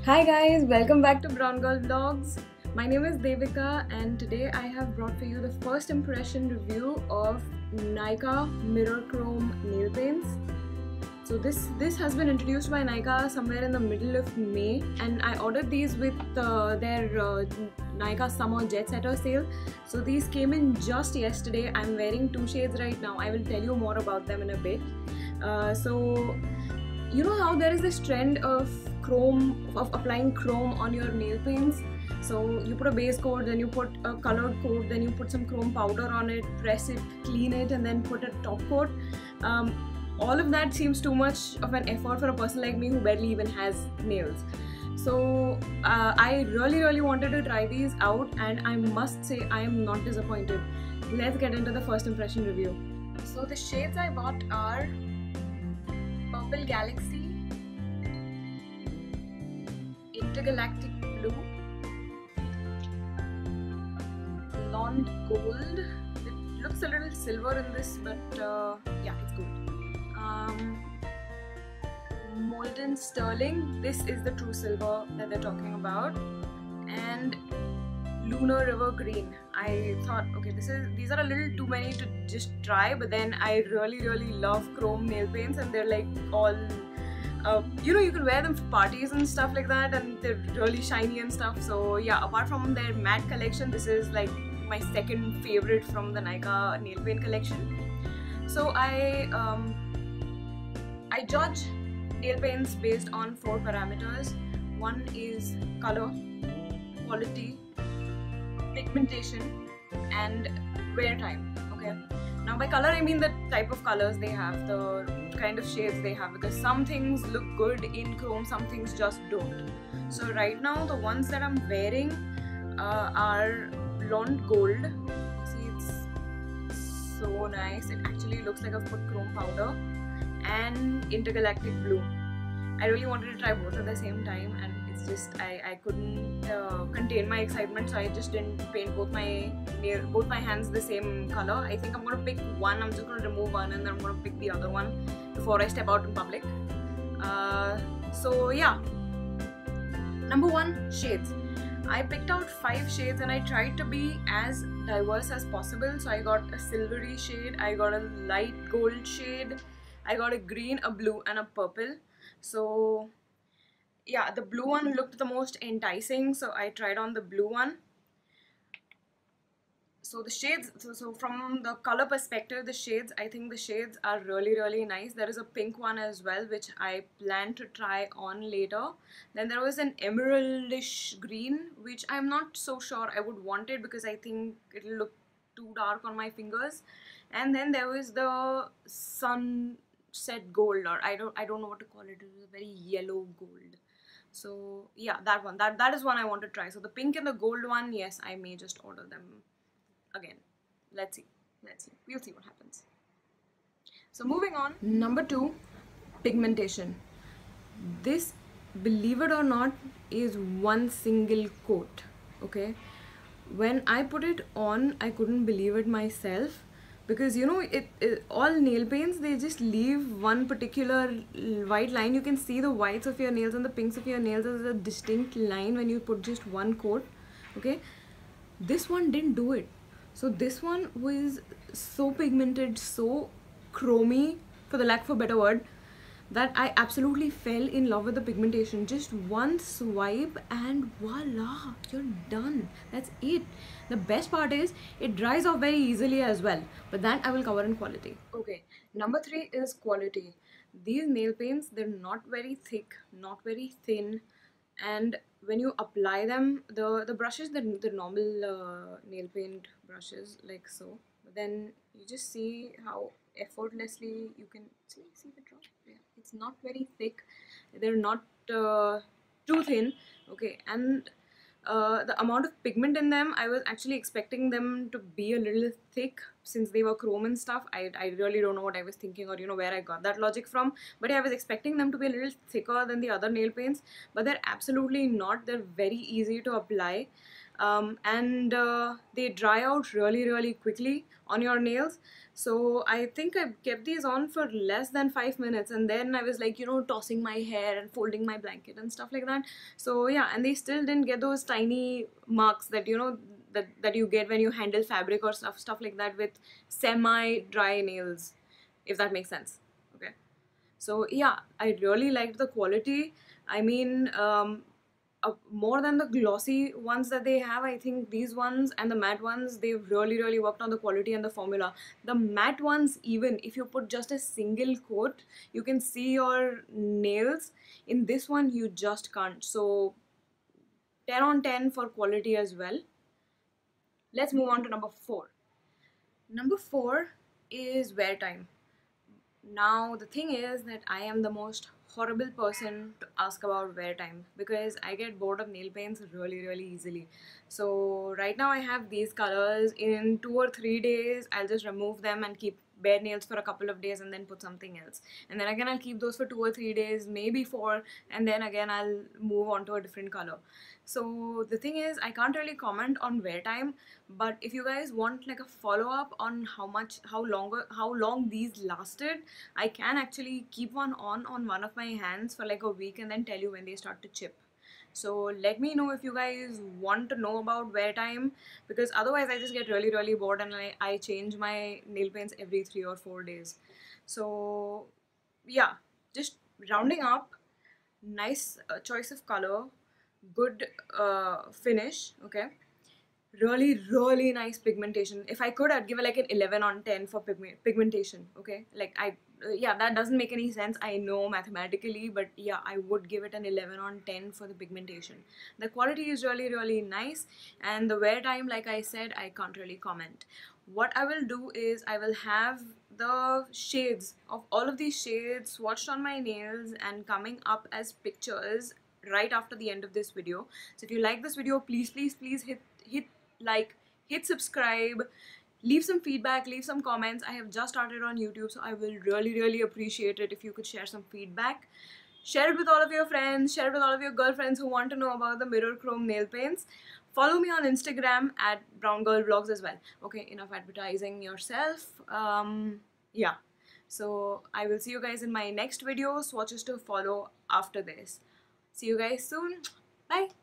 Hi guys, welcome back to Brown Girl Vlogs. My name is Devika and today I have brought for you the first impression review of Nykaa Mirror Chrome nail paints. So this has been introduced by Nykaa somewhere in the middle of May, and I ordered these with their Nykaa Summer Jet Setter sale. So these came in just yesterday. I'm wearing two shades right now. I will tell you more about them in a bit. So you know how there is this trend of applying chrome on your nail paints. So you put a base coat, then you put a colored coat, then you put some chrome powder on it, press it, clean it, and then put a top coat. All of that seems too much of an effort for a person like me who barely even has nails. So I really wanted to try these out, and I must say I am not disappointed. Let's get into the first impression review. So the shades I bought are Purple Galaxy, Intergalactic Blue, Blonde Gold. It looks a little silver in this, but yeah, it's gold. Molten Sterling. This is the true silver that they're talking about. And Lunar River Green. I thought, okay, these are a little too many to just try, but then I really love chrome nail paints, and they're like all you can wear them for parties and stuff like that, and they're really shiny and stuff. So yeah, apart from their matte collection, this is like my second favorite from the Nykaa nail paint collection. So I judge nail paints based on 4 parameters. One is color, quality, pigmentation, and wear time. Okay, now by color I mean the type of colors they have, the kind of shades they have, because some things look good in chrome, some things just don't. So right now the ones that I'm wearing are Blonde Gold. See, it's so nice. It actually looks like I've put chrome powder. And Intergalactic Blue. I really wanted to try both at the same time, and it's just I couldn't contain my excitement, so I just didn't paint both my hands the same color. I think I'm gonna pick one. I'm just gonna remove one, and then I'm gonna pick the other one before I step out in public. So yeah, number 1, shades. I picked out 5 shades and I tried to be as diverse as possible. So I got a silvery shade, I got a light gold shade, I got a green, a blue, and a purple. So yeah, the blue one looked the most enticing, so I tried on the blue one. So the shades, so from the color perspective, I think the shades are really nice. There is a pink one as well, which I plan to try on later. Then there was an emeraldish green, which I'm not so sure I would want it, because I think it'll look too dark on my fingers. And then there was the sunset gold, or I don't know what to call it. It was a very yellow gold. So yeah, that one, that is one I want to try. So the pink and the gold one, yes, I may just order them again. Let's see, we'll see what happens. So moving on, number 2, pigmentation. This, believe it or not, is one single coat. Okay, when I put it on, I couldn't believe it myself, because you know, all nail paints, they just leave one particular white line. You can see the whites of your nails and the pinks of your nails as a distinct line when you put just one coat. Okay, this one didn't do it. So this one was so pigmented, so chromy, for the lack of a better word, that I absolutely fell in love with the pigmentation. Just one swipe and voila, you're done. That's it. The best part is it dries off very easily as well, but that I will cover in quality. Okay, number 3 is quality. These nail paints, they're not very thick, not very thin, and when you apply them, the brushes, the normal nail paint brushes, like so, but then you just see how effortlessly you can see the drop. Yeah, it's not very thick, they're not too thin. Okay, and the amount of pigment in them, I was actually expecting them to be a little thick since they were chrome and stuff. I really don't know what I was thinking, or you know, where I got that logic from, but yeah, I was expecting them to be a little thicker than the other nail paints, but they're absolutely not. They're very easy to apply. and they dry out really quickly on your nails. So I think I kept these on for less than 5 minutes, and then I was like, tossing my hair and folding my blanket and stuff like that. So yeah, and they still didn't get those tiny marks that that you get when you handle fabric or stuff like that with semi dry nails, if that makes sense. Okay, so yeah, I really liked the quality. I mean, more than the glossy ones that they have, I think these ones and the matte ones, they've really worked on the quality and the formula. The matte ones, even if you put just a single coat, you can see your nails. In this one, you just can't. So 10 on 10 for quality as well. Let's move on to number 4. Number 4 is wear time. Now, the thing is that I am the most horrible person to ask about wear time because I get bored of nail paints really easily. So, right now I have these colors. In 2 or 3 days, I'll just remove them and keep bare nails for a couple of days and then put something else. And then again, I'll keep those for 2 or 3 days, maybe 4, and then again, I'll move on to a different color. So the thing is, I can't really comment on wear time, but if you guys want like a follow-up on how long these lasted, I can actually keep one on one of my hands for like a week and then tell you when they start to chip. So let me know if you guys want to know about wear time, because otherwise I just get really bored and I change my nail paints every 3 or 4 days. So yeah, just rounding up, nice choice of color, good finish, okay, really nice pigmentation. If I could, I'd give it like an 11 on 10 for pigmentation, okay, like yeah, that doesn't make any sense, I know, mathematically, but yeah, I would give it an 11 on 10 for the pigmentation. The quality is really nice, and the wear time, like I said, I can't really comment. What I will do is I will have the shades of all of these shades swatched on my nails and coming up as pictures right after the end of this video. So if you like this video, please hit like, hit subscribe, leave some feedback, leave some comments. I have just started on YouTube, so I will really appreciate it if you could share some feedback. Share it with all of your friends, share it with all of your girlfriends who want to know about the mirror chrome nail paints. Follow me on Instagram at Brown Girl Vlogs as well. Okay, enough advertising yourself. Yeah, so I will see you guys in my next video. Swatches to follow after this. See you guys soon. Bye.